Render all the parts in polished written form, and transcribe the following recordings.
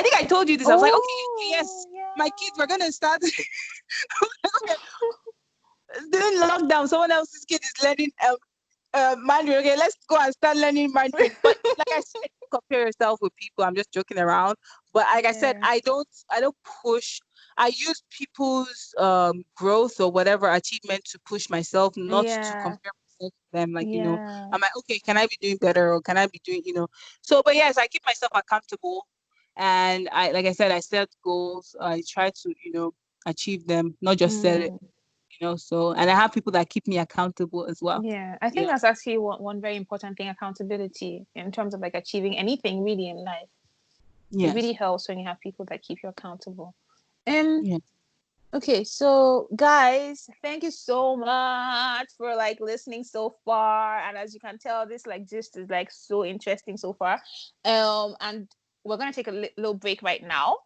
I think I told you this. I was like, okay, yes, yeah. my kids were gonna start during lockdown. Someone else's kid is learning Mandarin. Okay, let's go and start learning Mandarin. But like I said, don't compare yourself with people. I'm just joking around. But like I said, Yeah. I don't push. I use people's growth or whatever achievement to push myself, not to Yeah. compare myself to them. Like, Yeah. I'm like, okay, can I be doing better or can I be doing. So, but yes, I keep myself accountable, and like I said, I set goals. I try to, achieve them, not just set it. Mm. So, and I have people that keep me accountable as well. Yeah, I think Yeah. that's actually one very important thing, accountability in terms of like achieving anything really in life. It really Yes. helps when you have people that keep you accountable. Um, Yeah. okay, so guys, thank you so much for like listening so far. And as you can tell, this like gist is like so interesting so far. And we're gonna take a little break right now,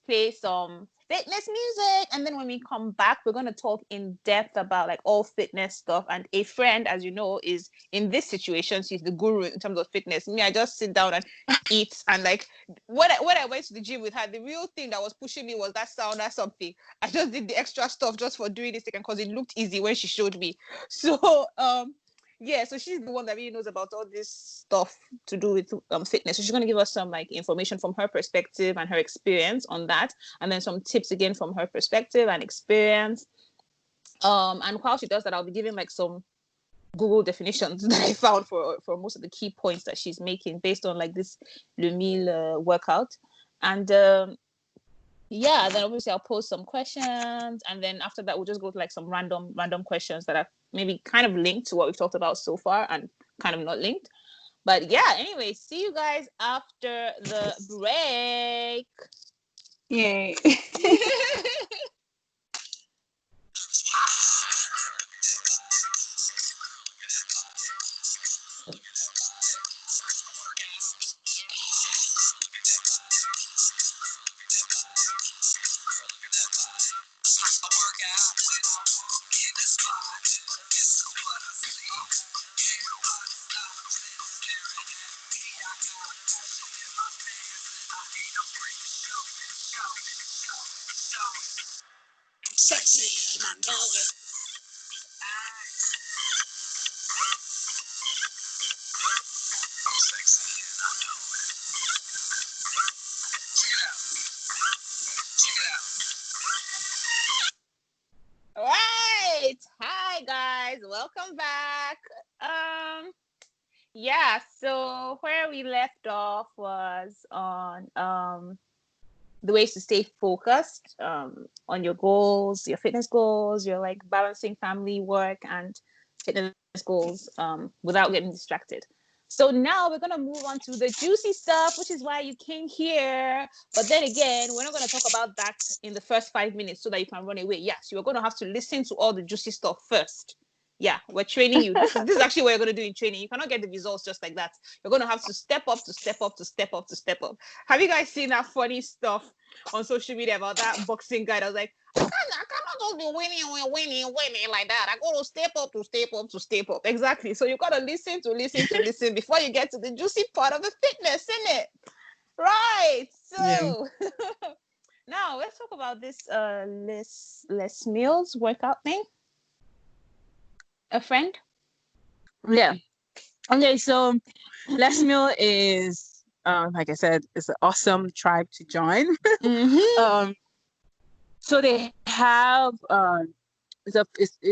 play some fitness music, and then when we come back we're going to talk in depth about like all fitness stuff. And a friend, as you know, is in this situation, she's the guru in terms of fitness. Me, I just sit down and eat. And like when I went to the gym with her, the real thing that was pushing me was that sauna something. I just did the extra stuff just for doing this thing because it looked easy when she showed me. So yeah, so she's the one that really knows about all this stuff to do with fitness. So she's going to give us some like information from her perspective and her experience on that, and then some tips again from her perspective and experience. And while she does that, I'll be giving like some Google definitions that I found for most of the key points that she's making based on like this Le Mille workout. And yeah, then obviously I'll pose some questions, and then after that we'll just go to like some random questions that are maybe kind of linked to what we've talked about so far and kind of not linked. But yeah, anyway, see you guys after the break. Yay. Sexy and I know it. I'm sexy and I know it. Check it out. Check it out. All right. Hi guys, welcome back. Yeah, so where we left off was on the ways to stay focused on your goals, your fitness goals, your like balancing family, work, and fitness goals without getting distracted. So now we're going to move on to the juicy stuff, which is why you came here. But then again, we're not going to talk about that in the first 5 minutes so that you can run away. Yes, you're going to have to listen to all the juicy stuff first. Yeah, we're training you. This is actually what you're going to do in training. You cannot get the results just like that. You're going to have to step up to step up to step up to step up. Have you guys seen that funny stuff on social media about that boxing guy that was like, I cannot just be winning like that. I got to step up to step up to step up. Exactly. So you got to listen before you get to the juicy part of the fitness, isn't it? Right. Yeah. So now let's talk about this Les Mills workout thing. A friend? Yeah. Okay, so Les Mills is like I said, it's an awesome tribe to join. Mm-hmm. So they have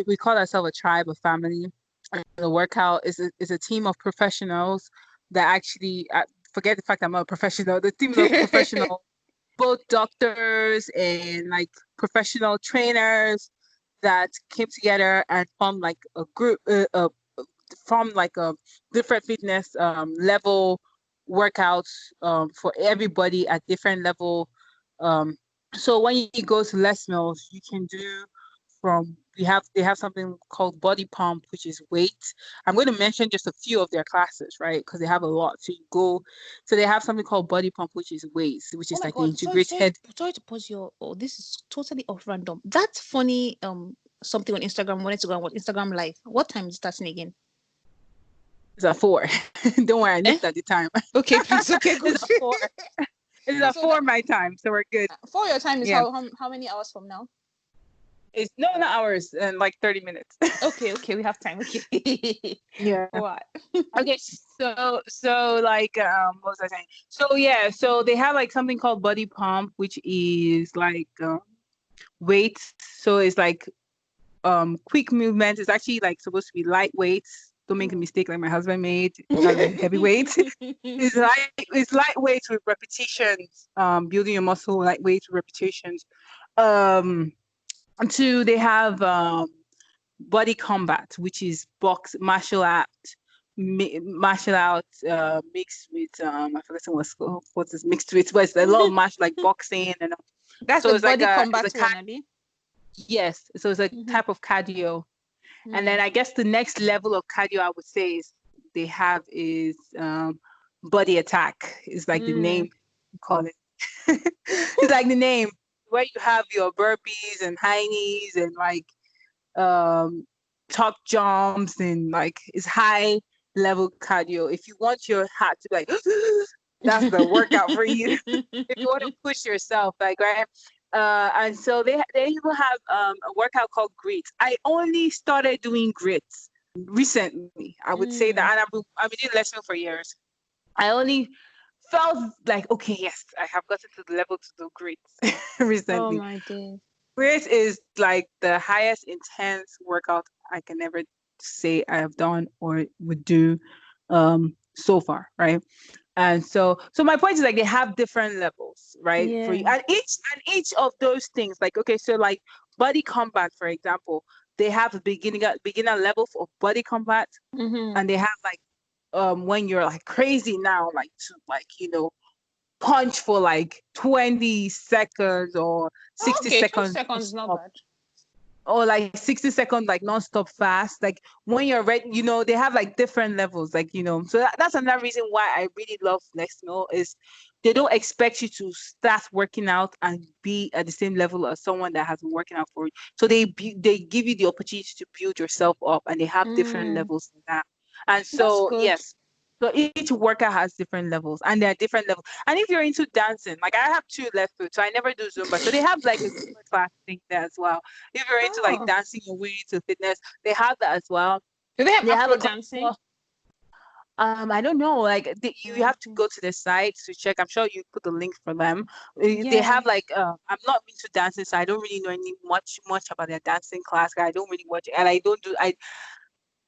we call ourselves a tribe, a family. And the workout is a team of professionals that actually forget the fact I'm not a professional. The team of professional, both doctors and like professional trainers that came together and formed like a group, from like a different fitness level workouts for everybody at different level. So when you go to Les Mills, you can do they have something called body pump, which is weight. I'm going to mention just a few of their classes, right? Because they have a lot. So they have something called body pump, which is weights, which is Oh my like an god, integrated. sorry to pause your this is totally off random. That's funny something on Instagram. Wanted to go on what Instagram live. What time is it starting again? It's at 4. Don't worry, I Eh? looked at the time. Okay, please. Okay, good. It's at 4. It's a So that 4 my time, so we're good. for your time is Yeah. how many hours from now? It's no, not hours, and like 30 minutes. Okay, we have time. Okay. Yeah. What? Okay, so like what was I saying? So yeah, so they have like something called body pump, which is like weights. So it's like quick movement. It's actually like supposed to be light weights. Don't make a mistake like my husband made. Heavyweight. It's lightweight with repetitions. Building your muscle lightweight with repetitions. Um, and two, they have body combat, which is box martial art, martial art mixed with I forget what is mixed with, but it's a lot of martial like boxing and That's so the it's like body it's combat a one, Abby. yes, so it's a Mm-hmm. type of cardio. And then Mm. I guess the next level of cardio I would say is they have is body attack. Is like the name you call it. It's like the name where you have your burpees and high knees and like um top jumps and like it's high level cardio. If you want your heart to be like that's the workout for you. If you want to push yourself, like right. And so they even have a workout called grits. I only started doing grits recently. I would say that, and I've been doing lessons for years. I only felt like okay, yes, I have gotten to the level to do grits Oh recently. my days. Grits is like the highest intense workout I can ever say I have done or would do so far, right? And so my point is like they have different levels, right? For you Yeah. and each of those things, like okay, so like body combat, for example, they have a beginner level for body combat, Mm-hmm. and they have like when you're like crazy now, like to like punch for like 20 seconds or Oh, 60 okay, 20 seconds seconds is not non-stop, bad. or like 60 seconds like non-stop fast, like when you're ready, they have like different levels, like so that's another reason why I really love Flexno is they don't expect you to start working out and be at the same level as someone that has been working out for you. So they give you the opportunity to build yourself up, and they have different Mm, levels in that. And that's so good. yes, so each worker has different levels, and there are different levels. And if you're into dancing, like I have two left foot, so I never do Zumba. So they have like a Zumba class thing there as well. If you're into like Oh, dancing your way to fitness, they have that as well. do they have They have Afro a class dancing? I don't know, like you have to Okay. go to the site to check. I'm sure you put the link for them. They Yeah. have like I'm not into dancing, so I don't really know any much about their dancing class. I don't really watch it, and I don't do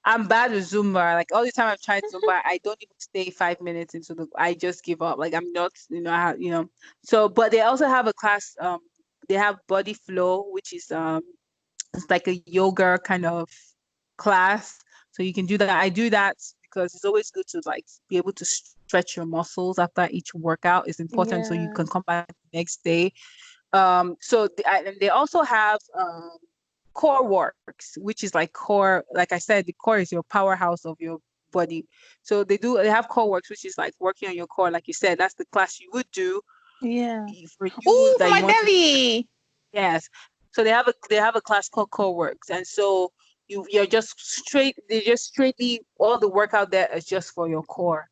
I'm bad with Zumba. Like all the time I've tried Zumba, I don't even stay 5 minutes into I just give up. Like I'm not, So, but they also have a class. They have Body Flow, which is it's like a yoga kind of class. So you can do that. I do that because it's always good to like be able to stretch your muscles after each workout. Is important so you Yeah. can come back the next day. And they also have core works, which is like core. Like I said, the core is your powerhouse of your body. So they have core works, which is like working on your core. Like you said, that's the class you would do Yeah. for you Oh, for that my you want to. belly. Yes. So they have a class called core works, and so you're just straight. They just straightly all the workout there is just for your core.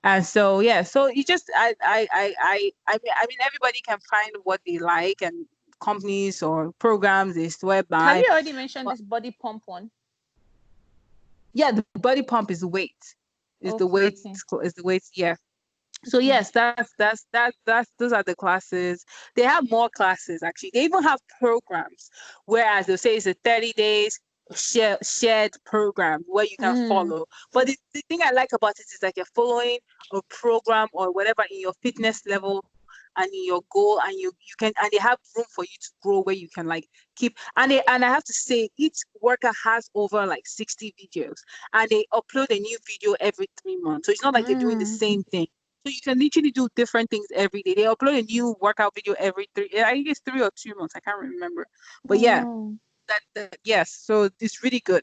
And so yeah, so you just I mean everybody can find what they like, and companies or programs they swear Have by. you already mentioned But this body pump one? yeah, the body pump is the weight. Is the Okay, weight okay, is the weight, yeah. So okay. yes, that's those are the classes. They have more classes actually. They even have programs, whereas they'll say it's a 30 days shared program where you can Mm, follow. But the thing I like about it is like you're following a program or whatever in your fitness level and in your goal, and you can, and they have room for you to grow where you can like keep, and I have to say each worker has over like 60 videos, and they upload a new video every 3 months. So it's not like they're doing the mm. same thing. So you can literally do different things every day. They upload a new workout video every I think it's 3 or 2 months. I can't remember. But yeah, Oh, that yes. So it's really good.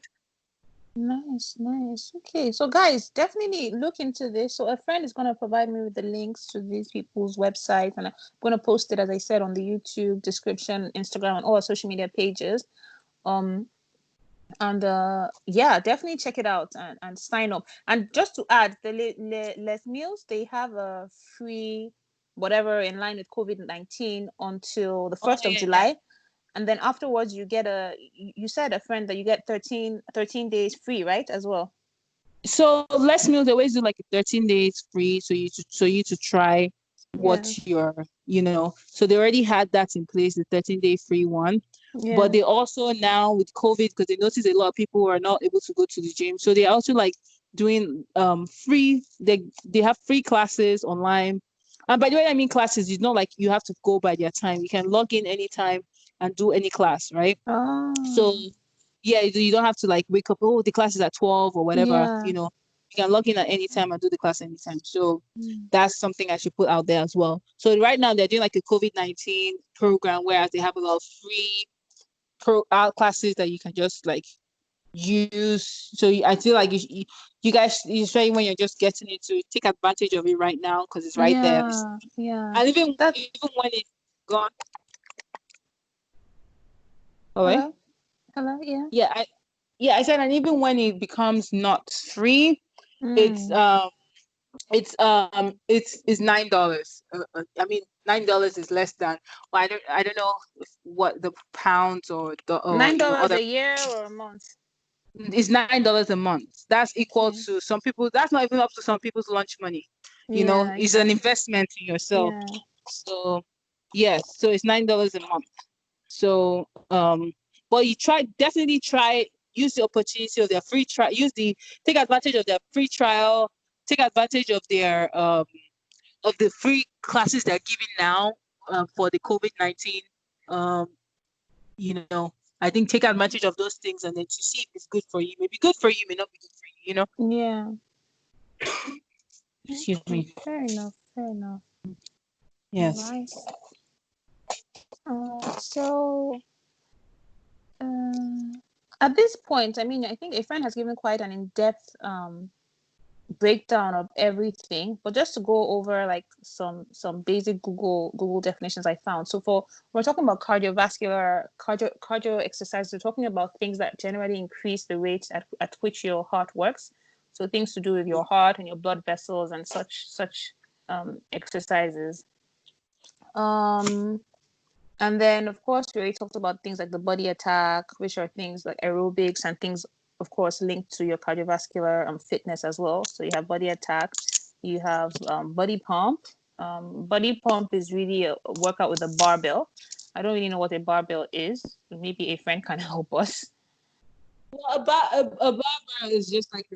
nice, nice. Okay, so guys, definitely look into this. So a friend is gonna provide me with the links to these people's websites, and I'm gonna post it, as I said, on the YouTube description, Instagram, and all our social media pages. Um, and yeah, definitely check it out and sign up. And just to add, the Les Mills, they have a free whatever in line with COVID-19 until the Oh 1st of yeah, yeah. July. And then afterwards you get you said a friend that you get 13 days free, right? As well. So Les Mills, they always do like 13 days free, so you to try Yeah. what so they already had that in place, the 13-day free one. Yeah. But they also now with COVID, because they notice a lot of people are not able to go to the gym, so they also like doing free. They have free classes online. And by the way, I mean classes. It's not like you have to go by their time. You can log in anytime and do any class, right? So Oh. yeah, you don't have to like wake up, oh, the class is at 12 or whatever, Yeah. you can log in at any time and do the class anytime. So Mm. that's something I should put out there as well. So right now they're doing like a COVID-19 program, whereas they have a lot of free classes that you can just like use. So I feel like you guys, especially when you're just getting into, take advantage of it right now because it's right there. Yeah. Yeah. And even That. when it's gone. Hello? Hello. Hello. Yeah. Yeah, I said, and even when it becomes not free, it's Mm. um it's $9. I mean, $9 is less than. Well, I don't know what the pounds or the or $9 other. a year or a month? It's $9 a month. That's equal Okay. to some people. That's not even up to some people's lunch money. Yeah. It's an Exactly. investment in yourself. Yeah. So yes, so it's $9 a month. So but definitely try, use the opportunity of their free trial, take advantage of their free trial, take advantage of the free classes they're giving now for the COVID-19. Um, I think take advantage of those things and then to see if it's good for you. Maybe good for you, may not be good for you, Yeah. Excuse Okay. me. Fair enough. Fair enough. All Yes. right. So uh, at this point, I mean, I think a friend has given quite an in-depth breakdown of everything, but just to go over like some basic Google definitions I found. So we're talking about cardio exercises. We're talking about things that generally increase the rate at which your heart works. So things to do with your heart and your blood vessels and such exercises. Um, and then, of course, we already talked about things like the body attack, which are things like aerobics and things, of course, linked to your cardiovascular fitness as well. So you have body attack, you have body pump. Body pump is really a workout with a barbell. I don't really know what a barbell is. Maybe a friend can help us. Well, a barbell is just like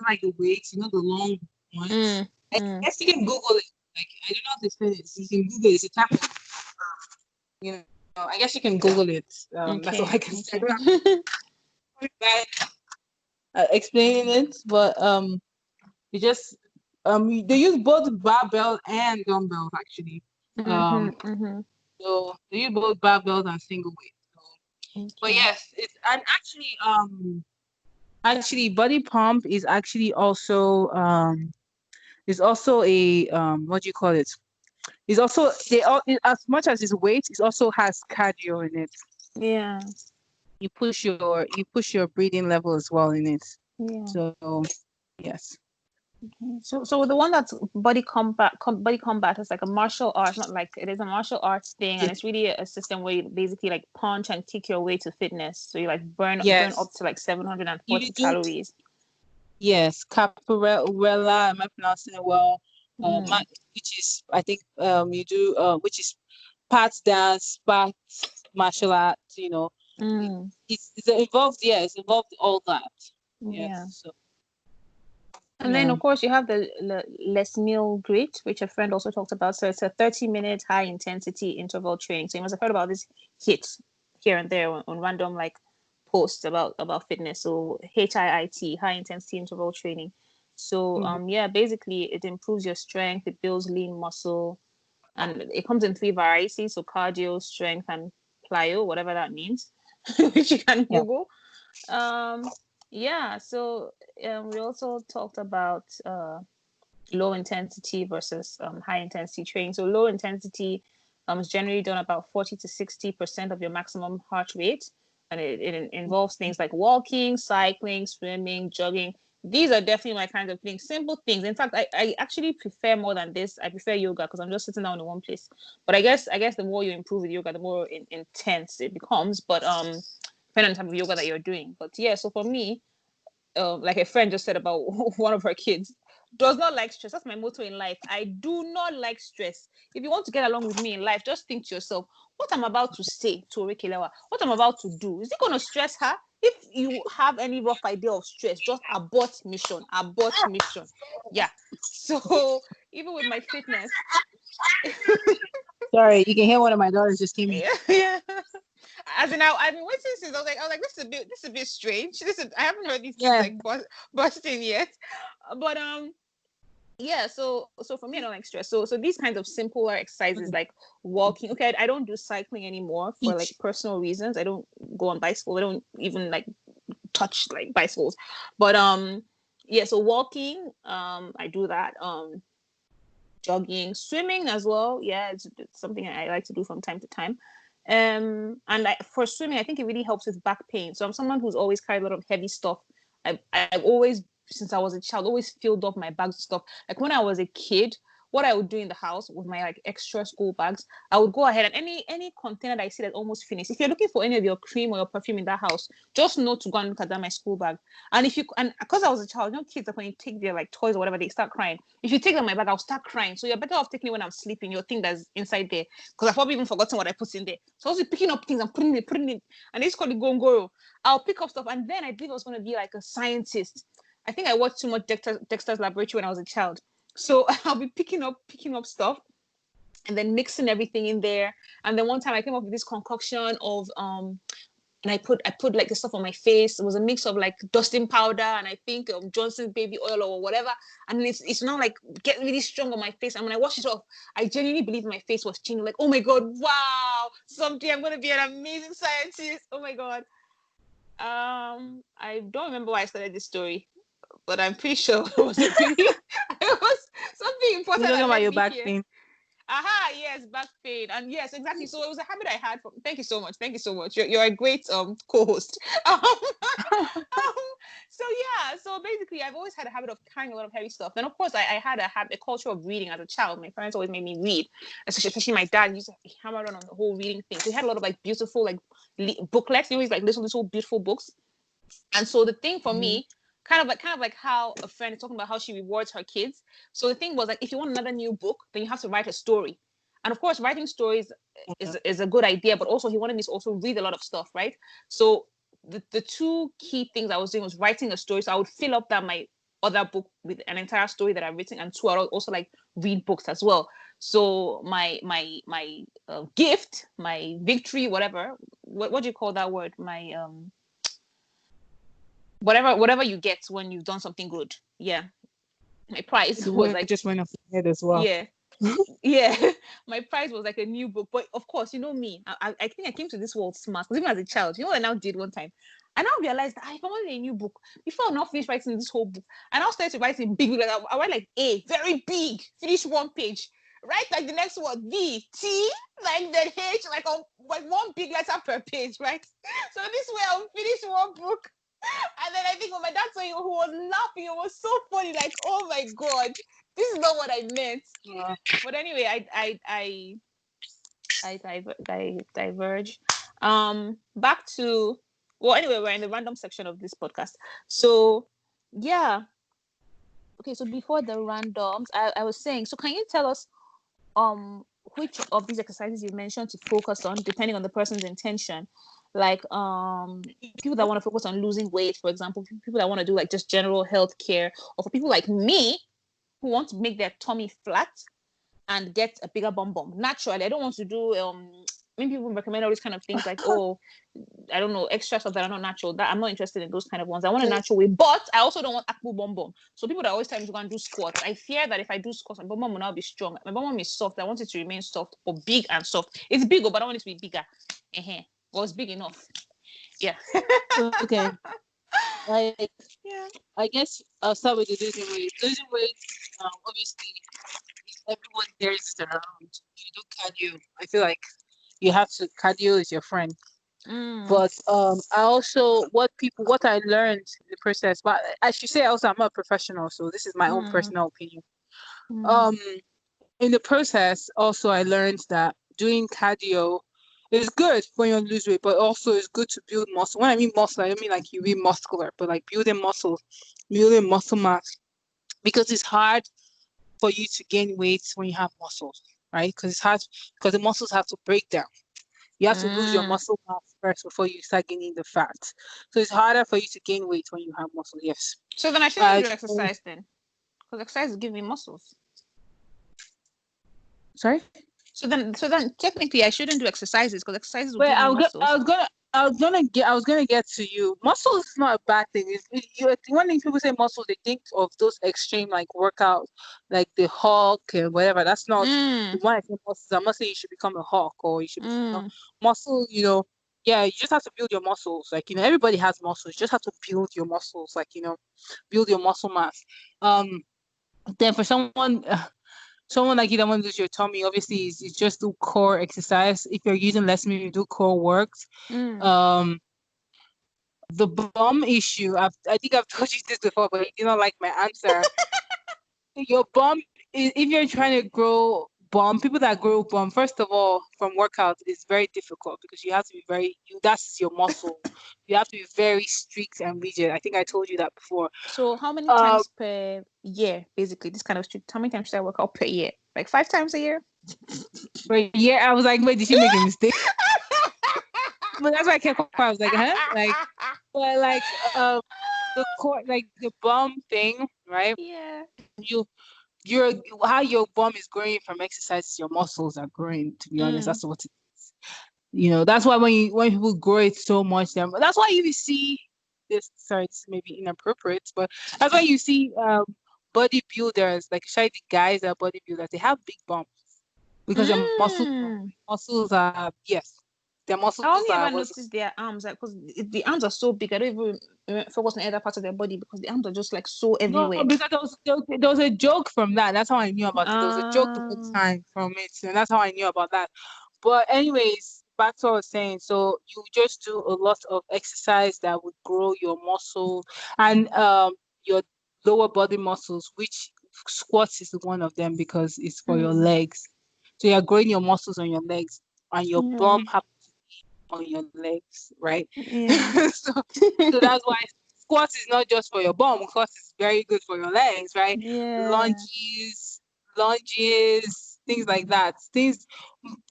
like the weights, the long ones. Mm, I mm. guess you can Google it. Like I don't know how to explain it. You can Google it. It's a type of, I guess you can Google it. That's all Okay, I can say. I don't have okay. very bad explaining it, but you just they use both barbell and dumbbells actually. Mm-hmm, Um, mm-hmm. so they use both barbells and single weight. So, but Okay. yes, it's and actually body pump is also a what do you call it? It's also as much as it's weight, it also has cardio in it. Yeah, You push your breathing level as well in it. yeah. So yes. So the one that's body combat is like a martial art, not like it is a martial arts thing, and Yes. it's really a system where you basically like punch and kick your way to fitness. So you like burn Yes. up to like You 740 do. calories. Yes, capoeira. Am I pronouncing it well? Mm, Which is, I think, you do, which is parts dance, parts martial arts. It- mm, it's involved. Yeah, it's involved all that. Yes. yeah. So And then yeah. of course you have the Les Mills grit, which a friend also talked about. So it's a 30-minute high intensity interval training. So you must have heard about this hit here and there on random like posts about fitness. So HIIT, high intensity interval training. So Mhm. yeah, basically it improves your strength, it builds lean muscle, and it comes in three varieties. So cardio, strength, and plyo, whatever that means, which you can Yeah. Google. Um, yeah, so we also talked about low intensity versus high intensity training. So low intensity is generally done about 40 to 60% of your maximum heart rate. And it involves things like walking, cycling, swimming, jogging, these are definitely my kind of things. Simple things. In fact, I actually prefer more than this. I prefer yoga because I'm just sitting down in one place. But I guess the more you improve with yoga, the more intense it becomes. But depending on the type of yoga that you're doing. But yeah, so for me, like a friend just said about one of her kids, does not like stress. That's my motto in life. I do not like stress. If you want to get along with me in life, just think to yourself, what I'm about to say to Orikelewa, what I'm about to do, is it going to stress her? If you have any rough idea of stress, just abort mission. Abort mission. Yeah. So even with my fitness, Sorry, you can hear one of my daughters just came in. yeah. As in, I've been waiting since I was like, this is a bit strange. I haven't heard these kids like busting yet, but yeah. So for me, I don't like stress. So these kinds of simpler exercises like walking. Okay, I don't do cycling anymore for like personal reasons. I don't go on bicycle. I don't even like touch like bicycles, but yeah. So walking, I do that. Jogging, swimming as well. Yeah, it's something I like to do from time to time. And for swimming, I think it really helps with back pain. So I'm someone who's always carried a lot of heavy stuff. I've always, since I was a child, always filled up my bags of stuff. Like when I was a kid, what I would do in the house with my like extra school bags, I would go ahead and any container that I see that's almost finished. If you're looking for any of your cream or your perfume in that house, just know to go and look at that my school bag. And because I was a child, kids, like when you take their like toys or whatever, they start crying. If you take them in my bag, I'll start crying. So you're better off taking it when I'm sleeping. You'll think that's inside there because I've probably even forgotten what I put in there. So I was picking up things and putting it, and it's called the gongoro. I'll pick up stuff, and then I believe I was going to be like a scientist. I think I watched too much Dexter's Laboratory when I was a child. So I'll be picking up stuff and then mixing everything in there. And then one time I came up with this concoction of and I put like the stuff on my face. It was a mix of like dusting powder and I think Johnson's baby oil or whatever. And it's now like get really strong on my face. And when I wash it off, I genuinely believe my face was changing. Like, oh my god, wow! Someday I'm gonna be an amazing scientist. Oh my god. I don't remember why I started this story, but I'm pretty sure it was it was something important. You're talking about your back pain. Aha, yes, back pain. And yes, exactly. So it was a habit I had from thank you so much. You're a great co-host. So yeah, so basically I've always had a habit of carrying a lot of heavy stuff. Then of course I had a culture of reading as a child. My parents always made me read, especially my dad used to hammer on the whole reading thing. So he had a lot of like beautiful like booklets. He always like little beautiful books. And so the thing for me, kind of like how a friend is talking about how she rewards her kids. So the thing was like, if you want another new book, then you have to write a story. And of course, writing stories is a good idea, but also he wanted me to also read a lot of stuff, right? So the two key things I was doing was writing a story. So I would fill up that my other book with an entire story that I've written, and two, I would also like read books as well. So my gift, my victory, whatever, what do you call that word? My whatever you get when you've done something good. Yeah. My prize was like just went off the head as well. Yeah. Yeah. My prize was like a new book. But of course, you know me, I think I came to this world smart. Because even as a child, you know what I now did one time? I now realized that if I wanted a new book, before I now finish writing this whole book, I now started to write in big, like I write like A, very big, finish one page. Write like the next word, B, T, like then H, like on like one big letter per page, right? So this way I'll finish one book. And then I think when my dad saw you, who was laughing, it was so funny. Like, oh my god, this is not what I meant. Yeah. But anyway, I diverge. Back to anyway, we're in the random section of this podcast. So yeah. Okay, so before the randoms, I was saying, so can you tell us which of these exercises you mentioned to focus on depending on the person's intention? Like people that want to focus on losing weight, for example, people that want to do like just general health care, or for people like me who want to make their tummy flat and get a bigger bum bum naturally. I don't want to do many people recommend all these kind of things like I don't know, extra stuff that are not natural. That I'm not interested in those kind of ones. I want a natural way, but I also don't want akpu bum bum. So people that always tell me to go and do squats, I fear that if I do squats, my bum bum will now be strong. My bum bum is soft. I want it to remain soft or big and soft. It's big, but I don't want it to be bigger. Well, it's big enough. Yeah. Okay. Like, yeah. I guess I'll start with the losing weight. Losing weight, obviously, everyone there is around. You do cardio. I feel like you have to. Cardio is your friend. Mm. But I also what I learned in the process. But I should say also I'm not a professional, so this is my own Mm. personal opinion. Mm. Um, in the process, also I learned that doing cardio is good when you lose weight, but also it's good to build muscle. When I mean muscle, I don't mean like you be muscular, but like building muscles, building muscle mass, because it's hard for you to gain weight when you have muscles, right? Because it's hard because the muscles have to break down. You have to lose your Mm. muscle mass first before you start gaining the fat. So it's harder for you to gain weight when you have muscle. Yes. So then I shouldn't Uh, do exercise then, because exercise is giving me muscles. sorry. So then technically I shouldn't do exercises because exercises will Wait, give me muscles. I was gonna get to you. Muscle is not a bad thing. When people say muscle, they think of those extreme like workouts, like the Hulk and whatever. That's not Mm. when I say muscles. I'm not saying you should become a Hulk or you should be, Mm. muscle. Yeah, you just have to build your muscles. Like everybody has muscles. You just have to build your muscles. Like build your muscle mass. Um, then for someone like you that want to lose your tummy, obviously, is just do core exercise. If you're using less meat, you do core works. Mm. Um, the bum issue, I think I've told you this before, but you didn't like my answer. Your bum, if you're trying to grow bum, people that grow bum, first of all, from workouts, is very difficult because you have to be that's your muscle. You have to be very strict and rigid. I think I told you that before. So how many Um, times per year, basically, this kind of strict? How many times should I work out per year? Like 5 times a year? but yeah, I was like, wait, did she make a mistake? But that's why I kept quiet. I was like, huh? Like, but like, the core, like the bum thing, right? Yeah. You, you're how your bum is growing from exercise, your muscles are growing. To be honest, Mm. that's what it is. That's why when people grow it so much, that's why you see this. Sorry, it's maybe inappropriate, but that's why you see bodybuilders, like especially the guys that are bodybuilders, they have big bums because their Mm. muscles are yes, their I muscles only are ever what's noticed their arms, like, because the arms are so big. I don't even focus on other parts of their body because the arms are just like so no, everywhere. because there was a joke from that. That's how I knew about it. There was a joke the whole Um. time from it, and that's how I knew about that. But anyways, back to what I was saying. So you just do a lot of exercise that would grow your muscles and your lower body muscles, which squats is one of them because it's for your Mm. legs. So you're growing your muscles on your legs, and your Yeah. bum happens on your legs, right? Yeah. So that's why squats is not just for your bum. Squats is very good for your legs, right? Yeah. Lunges, lunges, things like that.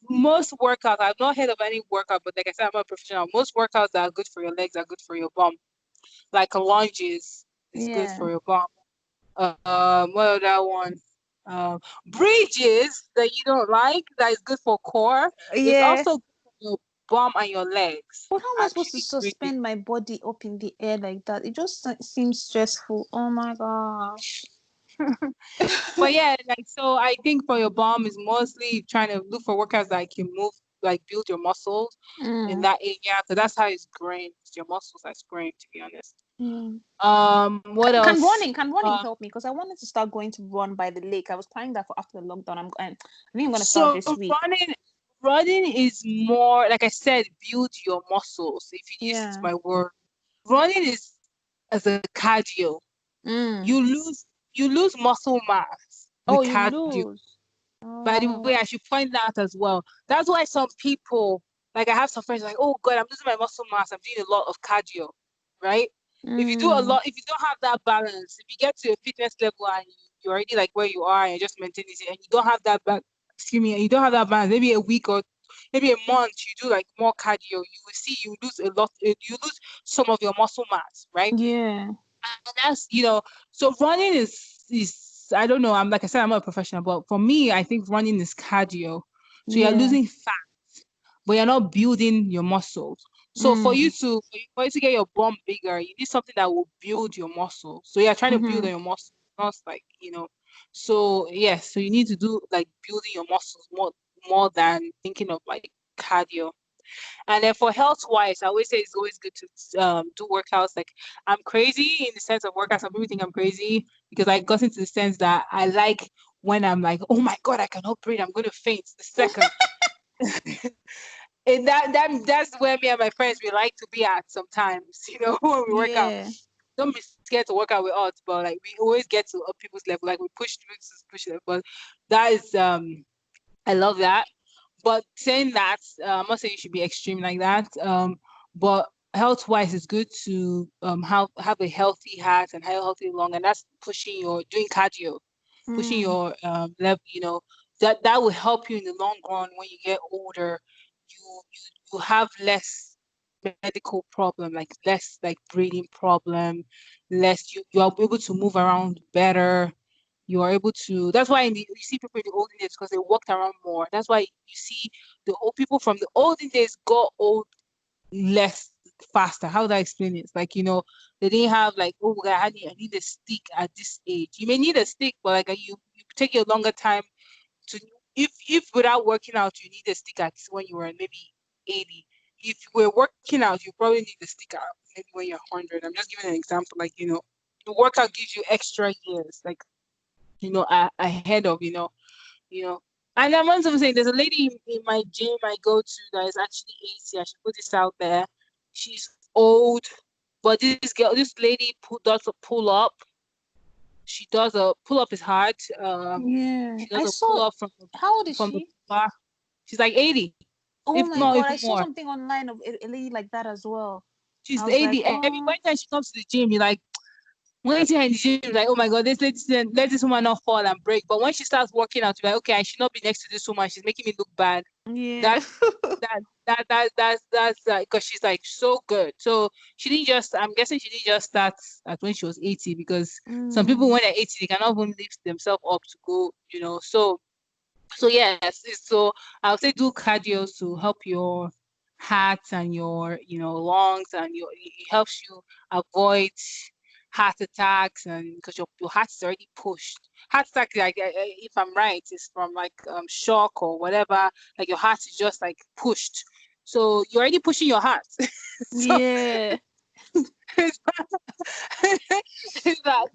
Most workouts. I've not heard of any workout, but like I said, I'm not a professional. Most workouts that are good for your legs are good for your bum. Like lunges is good Yeah. for your bum. What other one? Bridges that you don't like that is good for core. It's Yeah. also good for your bum and your legs. But how am I supposed to Actually, bridges. suspend my body up in the air like that? It just seems stressful. Oh my gosh. But yeah, like so I think for your bum is mostly trying to look for workouts that can move, like build your muscles in Mm. that area. Because that's how it's growing. It's your muscles that's growing, to be honest. Yeah. What Can else? running help me? Because I wanted to start going to run by the lake. I was planning that for after the lockdown. I think I'm gonna start So this week. running is more, like I said, build your muscles. If you use Yeah. my word, running is as a cardio. Mm. You lose you lose muscle mass Oh, with you cardio. lose. By the Oh. way, I should point that out as well. That's why some people, like I have some friends like, oh God, I'm losing my muscle mass. I'm doing a lot of cardio, right? If you do a Mm. lot, if you don't have that balance, if you get to a fitness level and you're already like where you are and you're just maintaining it, and you don't have that excuse me, and you don't have that balance, maybe a week or maybe a month, you do like more cardio, you will see you lose a lot, you lose some of your muscle mass, right? Yeah. And that's so running is I don't know. I'm like I said, I'm not a professional, but for me, I think running is cardio. So you're Yeah. losing fat, but you're not building your muscles. So Mm. for you to get your bum bigger, you need something that will build your muscle. So you're trying to build Mm-hmm. on your muscle, not like So yes, so you need to do like building your muscles more than thinking of like cardio. And then for health wise, I always say it's always good to do workouts. Like I'm crazy in the sense of workouts. Some people think I'm crazy because I got into the sense that I like when I'm like, oh my God, I cannot breathe. I'm going to faint the second. And that's where me and my friends we like to be at sometimes, when we work out. Yeah. Don't be scared to work out with us, but like we always get to people's level. Like we push them. But that is I love that. But saying that, I'm not saying you should be extreme like that. But health wise, it's good to have a healthy heart and have a healthy lung, and that's pushing your doing cardio, pushing Mm. your level. That will help you in the long run when you get older. You have less medical problem, like less like breathing problem, less you are able to move around better. You are able to. That's why you see people in the olden days because they walked around more. That's why you see the old people from the olden days got old less faster. How do I explain it? It's like they didn't have like, oh, I need a stick at this age. You may need a stick, but like you take a longer time to if without working out you need a stick at when you were maybe 80. If you were working out, you probably need a stick at maybe when you're 100. I'm just giving an example. Like the workout gives you extra years. Like ahead of you know. And I'm also saying there's a lady in my gym I go to that is actually 80. I should put this out there. She's old, but this lady does a pull up. She does a pull up is hard. Yeah. She does I a pull saw. up How old is from the she? bar. She's like 80, Oh if my not god! even I saw more. something online of a lady like that as well. She's I was like, 80. Every oh, one time she comes to the gym, you're like, when you see her in the gym, you're like, oh my god, let this woman not fall and break. But when she starts working out, you're like, okay, I should not be next to this woman. She's making me look bad. yeah. That that's because she's like so good. So she didn't just. I'm guessing she didn't just start at when she was 80 because some people Mm. when they're 80 they cannot even lift themselves up to go. So yes, so I'll say do cardio to help your heart and your lungs and it helps you avoid heart attacks and because your heart is already pushed. Heart attack, like if I'm right, is from like shock or whatever. Like your heart is just like pushed, so you're already pushing your heart. So Yeah. it's it's that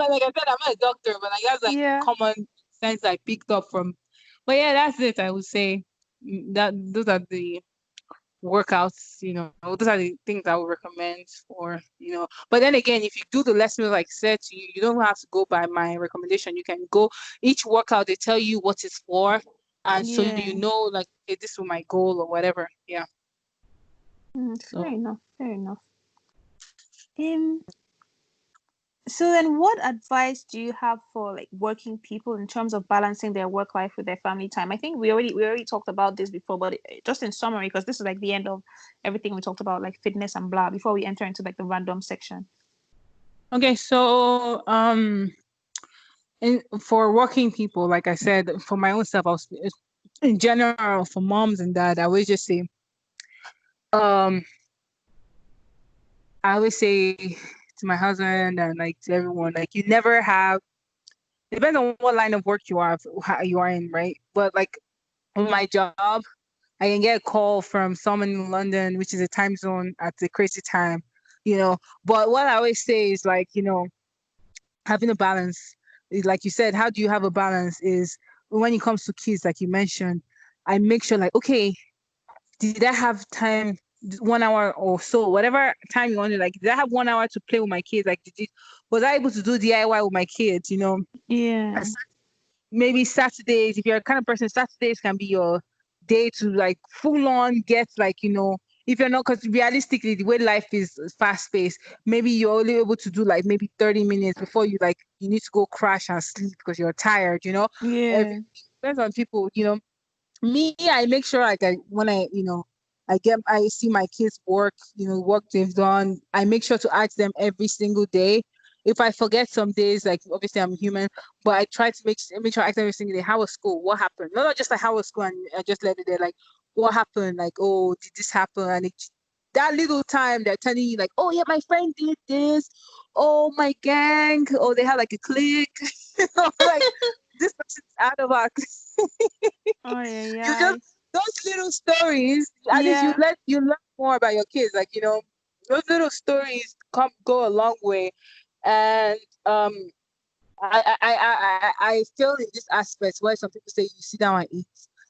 like I said, I'm not a doctor, but like that's like Yeah. common sense I picked up from. But yeah, that's it. I would say that those are the workouts. Those are the things I would recommend for. But then again, if you do the lesson like I said to you, you don't have to go by my recommendation. You can go each workout. They tell you what it's for, and so Yeah. like, okay, this is my goal or whatever. Yeah. Fair So enough. Fair enough. Um. So then, what advice do you have for like working people in terms of balancing their work life with their family time? I think we already talked about this before, but just in summary, because this is like the end of everything we talked about, like fitness and blah. Before we enter into like the random section. okay, so for working people, like I said, for my own self, in general for moms and dad, um, I always say to my husband and like to everyone, like you never have. It depends on what line of work you are in, right? But like on my job, I can get a call from someone in London, which is a time zone at the crazy time, you know. But what I always say is like, having a balance. Like you said, how do you have a balance? Is when it comes to kids, like you mentioned, I make sure like, okay, did I have time, 1 hour or so, whatever time you wanted, like, did I have 1 hour to play with my kids? Like, was I able to do DIY with my kids? Yeah. As- Maybe Saturdays, if you're a kind of person, Saturdays can be your day to like full on get like, if you're not, because realistically, the way life is fast paced, maybe you're only able to do like maybe 30 minutes before you need to go crash and sleep because you're tired. Every Yeah. depends on people. Me, I make sure like when I see my kids work they've done. I make sure to ask them every single day. If I forget some days, like obviously I'm human, but I try to make sure I ask them every single day, how was school? What happened? Not just like how was school and I just let it there, like what happened? Like, oh, did this happen? And that little time they're telling you like, oh yeah, my friend did this. Oh, my gang. Oh, they had like a clique. Like this person's out of our Oh yeah. you just Yeah. those little stories at least Yeah. you learn more about your kids, like those little stories go a long way. And I feel in this aspect where some people say you sit down and eat,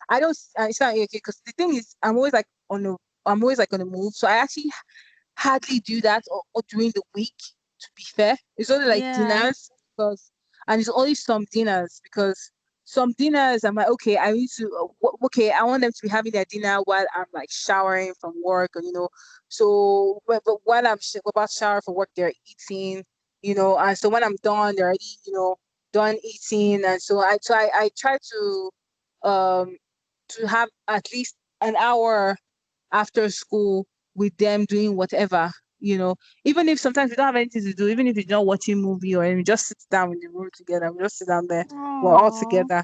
I don't. It's not okay because the thing is, I'm always like on the move. So I actually hardly do that or during the week. To be fair, it's only like Yeah. dinners because, and it's only some dinners because some dinners I'm like, okay, I need to, okay, I want them to be having their dinner while I'm like showering from work, or so but while I'm about to shower from work, they're eating, and so when I'm done, they're already, done eating, and so I try um to have at least an hour after school with them doing whatever, you know, even if sometimes we don't have anything to do, even if we're not watching movie or anything, we just sit down in the room together, we just sit down there, we're all Oh. together,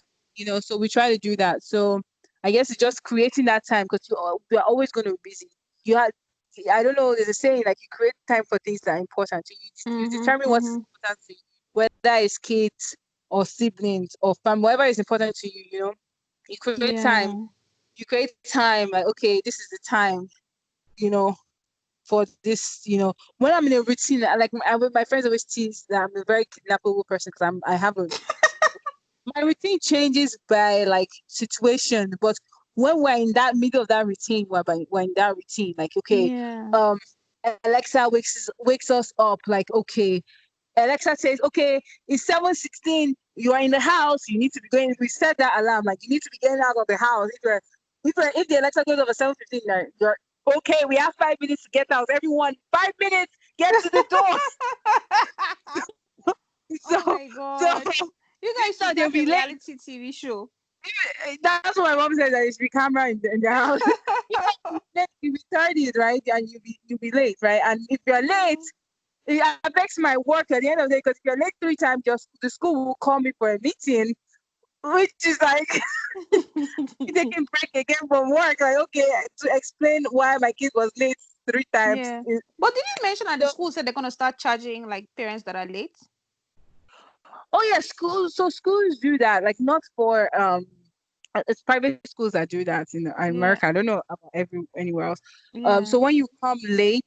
so we try to do that. So I guess it's just creating that time because you're always going to be busy. You have, I don't know, there's a saying like you create time for things that are important to you. You Mm-hmm. determine what's Mm-hmm. important to you, whether it's kids or siblings or family, whatever is important to you, you create time. Yeah. You create time like, okay, this is the time, you know, for this, when I'm in a routine, like my friends always tease that I'm a very kidnappable person because I have a my routine changes by like situation, but when we're in that middle of that routine, we're in that routine, like okay, Yeah. um, Alexa wakes us up, like okay, Alexa says, okay, it's 7:16. You are in the house. You need to be going. We set that alarm. Like you need to be getting out of the house. If the Alexa goes over 7:15, you're okay. We have 5 minutes to get out. Everyone, 5 minutes. Get to the door. So Oh my so god. You if guys should not, they'll start a be late. reality TV show. That's what my mom says. That there should be camera in the house. If you be 30, right, and you be late, right, and if you're late. It affects my work at the end of the day because if you're late 3 times, just the school will call me for a meeting, which is like taking break again from work. Like, okay, to explain why my kid was late 3 times. Yeah. But did you mention that the So, school said they're gonna start charging like parents that are late? oh yeah, schools. So schools do that. Like not for it's private schools that do that in Yeah. America. I don't know about anywhere else. Yeah. So when you come late,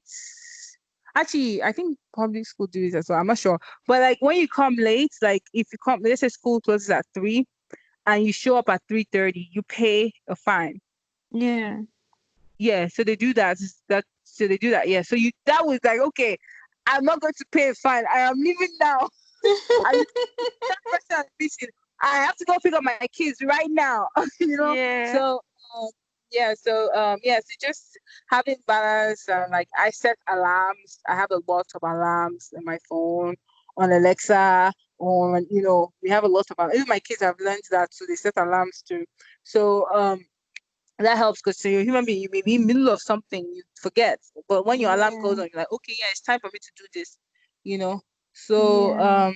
actually, I think public school do this as well. I'm not sure, but like when you come late, like if you come, let's say school closes at 3, and you show up at 3:30, you pay a fine. Yeah. Yeah, so they do that. So they do that. Yeah, so you that was like okay, I'm not going to pay a fine. I am leaving now. I that person is missing. I have to go pick up my kids right now. Yeah. So so just having balance. Like I set alarms. I have a lot of alarms in my phone, on Alexa. On we have a lot of alarms. Even my kids have learned that too. They set alarms too. So that helps because you're a human being. You may be in the middle of something, you forget. But when your alarm goes Yeah. on, you're like, okay, yeah, it's time for me to do this. You know. So Yeah.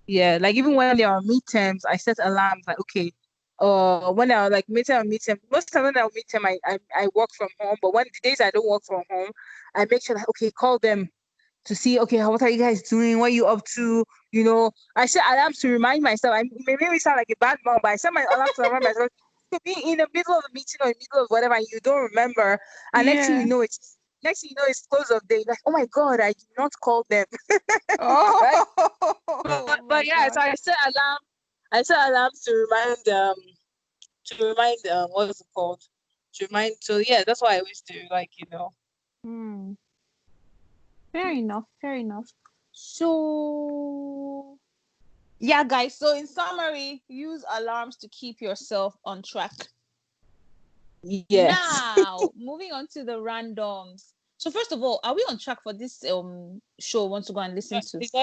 yeah, like even when there are midterms, I set alarms like okay. When I like midterm, most of the time when I midterm, I work from home. But when the days I don't work from home, I make sure that okay, call them to see okay, what are you guys doing? What are you up to? I set alarms to remind myself. I may maybe sound like a bad mom, but I set my alarm to remind myself to be in the middle of a meeting or in the middle of whatever, and you don't remember. And Yeah. next thing you know, it's close of day. Like, oh my god, I did not call them. Right? Oh But my yeah, so god. I set alarms to remind what's it called? To remind so yeah, that's what I always do. Like, Hmm. Fair enough. Fair enough. So yeah, guys. So in summary, use alarms to keep yourself on track. yes. Now, moving on to the randoms. So first of all, are we on track for this show? Want to go and listen to? It's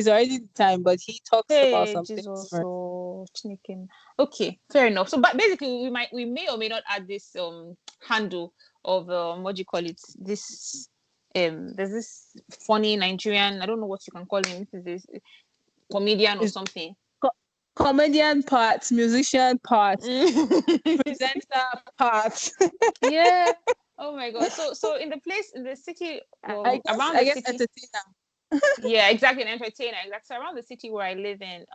already the time, but he talks about Hey, something Jesus, different. so Chineke. Okay, fair enough. So, but basically, we may or may not add this handle of what do you call it? This there's this funny Nigerian. I don't know what you can call him. This comedian or It's something. co- comedian parts, musician parts, presenter parts. Yeah. Oh my God. So in the place in the city, I well, guess around I the guess city. entertainer. Yeah, exactly, an entertainer. Exactly. So around the city where I live in,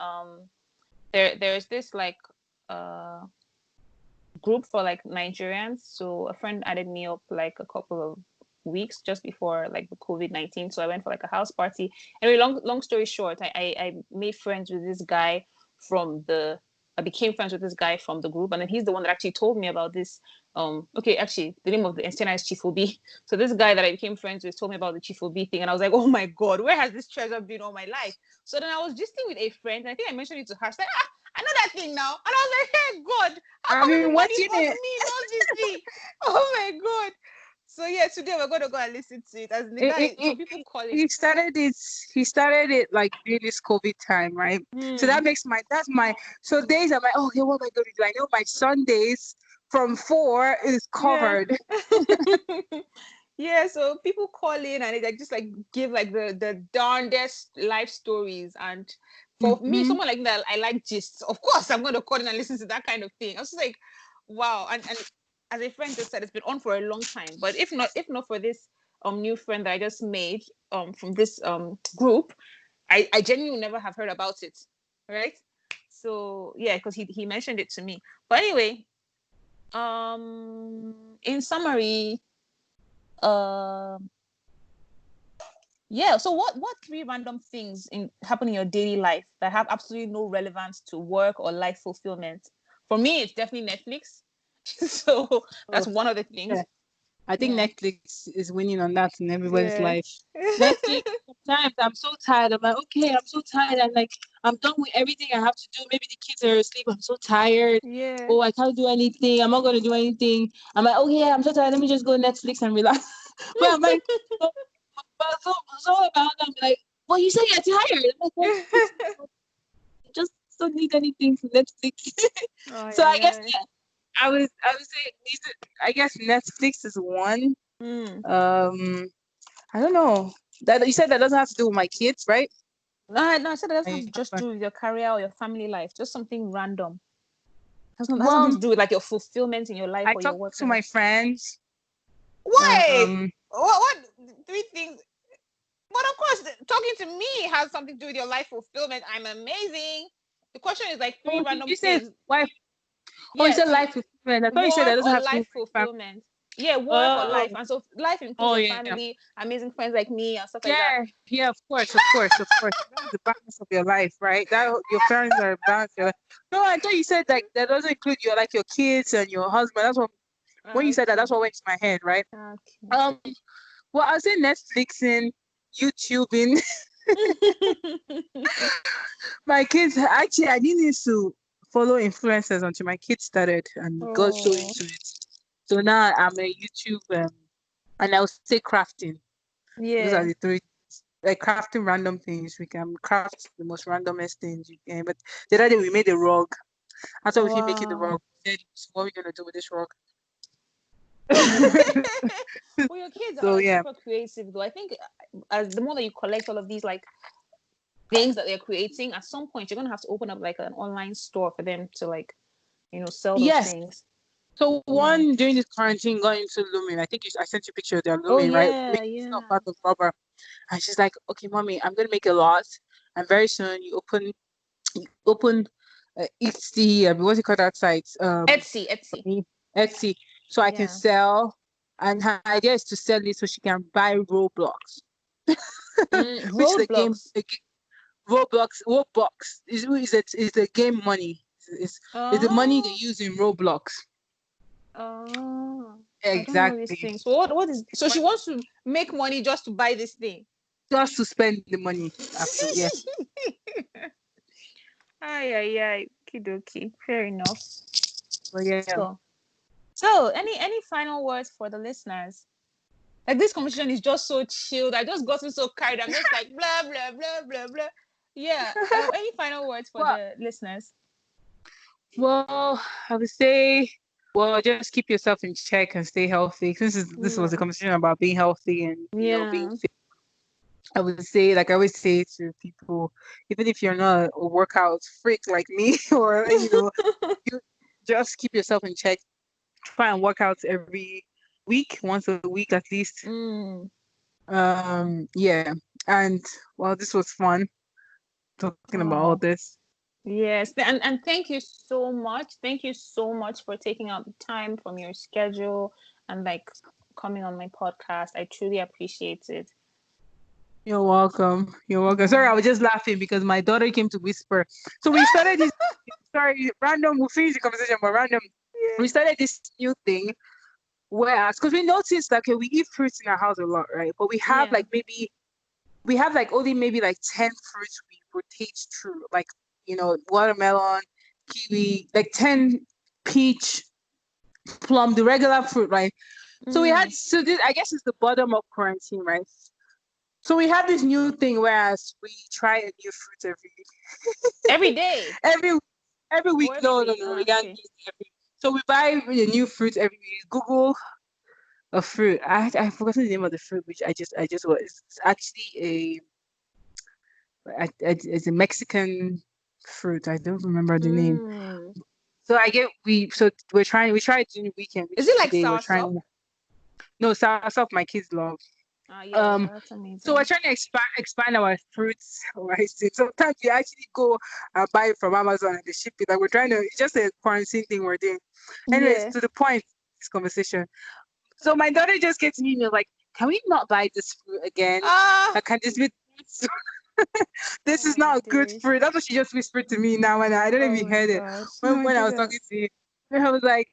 there's this like uh group for like Nigerians. So a friend added me up like a couple of weeks just before like the COVID-19. So I went for like a house party. Anyway, long story short, I made friends with this guy from the I became friends with this guy from the group, and then he's the one that actually told me about this. Okay, actually, the name of the Instagram is Chifobi. So this guy that I became friends with told me about the Chifobi thing, and I was like, oh my god, where has this treasure been all my life? So then I was just with a friend, and I think I mentioned it to her. She's like, I know that thing now, and I was like, hey god, how come everybody what's in but it? me knows this thing? Oh my god. So yeah, today we're gonna go and listen to it. As the guy, some people call it. He started it. He started it like during this COVID time, right? So that makes that's my. So days I'm like, okay, what am I going to do? I know my Sundays from 4 is covered. Yeah. Yeah, so people call in and they just like give like the darndest life stories. And for me, someone like that, I like gists. Of course, I'm going to call in and listen to that kind of thing. I was just like, wow. And as a friend just said, it's been on for a long time. But if not for this new friend that I just made from this group, I genuinely never have heard about it. Right? So yeah, because he mentioned it to me. But anyway, in summary, yeah, so what three random things happen in your daily life that have absolutely no relevance to work or life fulfillment? For me, it's definitely Netflix. So that's one of the things. Yeah. I think Yeah. Netflix is winning on that in everybody's Yeah. life. Netflix, sometimes I'm so tired. I'm like, okay, I'm so tired. I'm like, I'm done with everything I have to do. Maybe the kids are asleep. I'm so tired. Yeah. Oh, I can't do anything. I'm not going to do anything. I'm like, okay, I'm so tired. Let me just go Netflix and relax. But I'm like, so about I'm like, well, you say you're tired. I'm like, well, I just don't need anything from Netflix. Oh, So I guess yeah. I was saying, I guess Netflix is one. I don't know. That you said that doesn't have to do with my kids, right? No, I said that doesn't My have to just husband. do with your career or your family life. Just something random. Has nothing Well, to do with like your fulfillment in your life I or your talk work to life. my friends. Why? What three things? But of course, talking to me has something to do with your life fulfillment. I'm amazing. The question is like three Oh, random you said things. wife. Oh, you Yeah, said life fulfillment. I thought you said that work doesn't or have to do life with my family. fulfillment. Yeah, work or Oh, life. And so life includes oh your yeah, family, amazing friends like me, and stuff like that. yeah, yeah. Of course, of course, of course. That's the balance of your life, right? That your parents are balance your life. No, I thought you said like that doesn't include your kids and your husband. That's what when you said that, Okay. that's what went to my head, right? Okay. Um, well, I was saying Netflixing, YouTubing. My kids actually, I didn't used to follow influencers until my kids started and got so Oh, into it. So now I'm a YouTube and I'll say crafting. Those are yeah. the three, like crafting random things. We can craft the most randomest things you can. But the other day we made a rug. After we finished making the Wow. rug, we said, "So what are we gonna do with this rug?" Well, your kids are So like yeah, super creative, though. I think as the more that you collect all of these like things that they're creating, at some point you're gonna have to open up like an online store for them to like, sell those yes. things. So Yeah. one during this quarantine got into Lumen. I think I sent you a picture of their Oh Lumen, right? yeah, Making stuff yeah. out of rubber. And she's like, "Okay, mommy, I'm gonna make a lot, and very soon you open Etsy. What's it called that site? Etsy, Etsy. Etsy, so I can Yeah. sell. And her idea is to sell it so she can buy Roblox, which is a game. Roadblocks. Roblox is the game money. Is the money they Oh, use in Roblox. oh. I don't know these Exactly. things. So what is so she wants to make money just to buy this thing? Just to spend the money. Absolutely, yes. Ay, ay, ay. Kidoki. Fair enough. But yeah. So any final words for the listeners? Like this conversation is just so chilled. I just got so carried. I'm just like blah blah blah blah blah. Yeah. Any final words for Well, the listeners? well, I would say, well, just keep yourself in check and stay healthy. Since this was a Yeah. conversation about being healthy and being Yeah. fit, I would say, like I always say to people, even if you're not a workout freak like me, or you just keep yourself in check. Try and work out every week, once a week at least. Mm. Yeah, and well, this was fun talking about all Oh. this. Yes, and thank you so much. Thank you so much for taking out the time from your schedule and like coming on my podcast. I truly appreciate it. You're welcome. You're welcome. Sorry, Yeah. I was just laughing because my daughter came to whisper. So we started this. Sorry, random. We'll finish the conversation, but random. We started this new thing. Whereas, because we noticed that okay, we eat fruits in our house a lot, right? But we have Yeah. like maybe we have like only maybe like 10 fruits we rotate through, like watermelon, kiwi, like 10 peach, plum, the regular fruit, right? So we had Mm. so this I guess it's the bottom of quarantine, right? So we have this new thing whereas we try a new fruit Every day every every week. or every No, no, week. no, Oh, we can't okay. do it every. So we buy a new fruit every week. Google a fruit. I forgot the name of the fruit, which I just was. It's actually it's a Mexican fruit. I don't remember the name. Mm. So we tried during the weekend, which Is is it like today. We're soursop? trying. No, soursop my kids love. Oh yeah, Um, that's so we're amazing. trying to expand our fruits horizon. Sometimes we actually go and buy it from Amazon and they ship it. Like we're trying to. It's just a quarantine thing we're doing. Anyways, Yeah. to the point. This conversation. So my daughter just gets me email like, "Can we not buy this fruit again? Ah. Like, can this be? This Oh is my not good days. fruit." That's what she just whispered to me now, and I don't know if Oh you my heard it god. when No, I when I was talking didn't. to you. And I was like,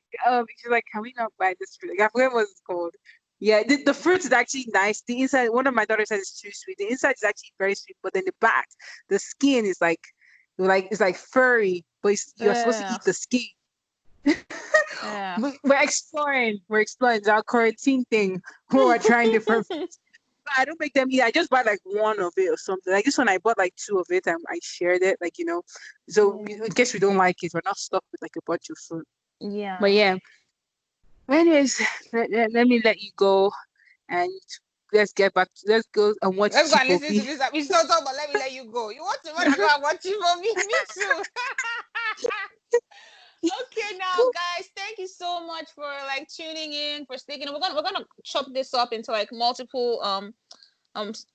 she's like, "Can we not buy this fruit?" Like, I forget what it's called. Yeah, the fruit is actually nice. The inside, one of my daughters said it's too sweet. The inside is actually very sweet, but then the back, the skin is like it's like furry, but you're supposed to Yeah. eat the skin. Yeah. We're exploring. We're exploring. It's our quarantine thing. We're trying different. I don't make them eat. I just buy like one of it or something. Like this one, I bought like two of it and I shared it. So Yeah. in case we don't like it, we're not stuck with like a bunch of food. But Yeah. yeah. Anyways, let me let you go and let's go and watch Let's go and listen to Chipobi. this. We still talk about let me let you go. You want to go and watch it for me? Me too. Okay, now guys, thank you so much for like tuning in, for sticking. We're gonna chop this up into like multiple um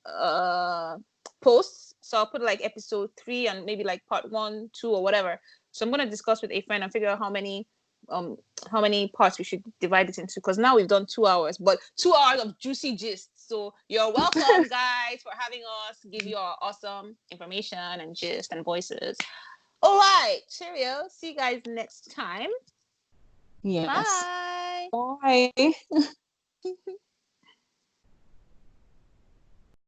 uh posts. So I'll put like episode 3 and maybe like part 1, 2, or whatever. So I'm gonna discuss with a friend and figure out um how many parts we should divide it into, because now we've done 2 hours, but 2 hours of juicy gist. So you're welcome, guys, for having us give you our awesome information and gist and voices. All right, cheerio. See you guys next time. Yes. Bye. Bye.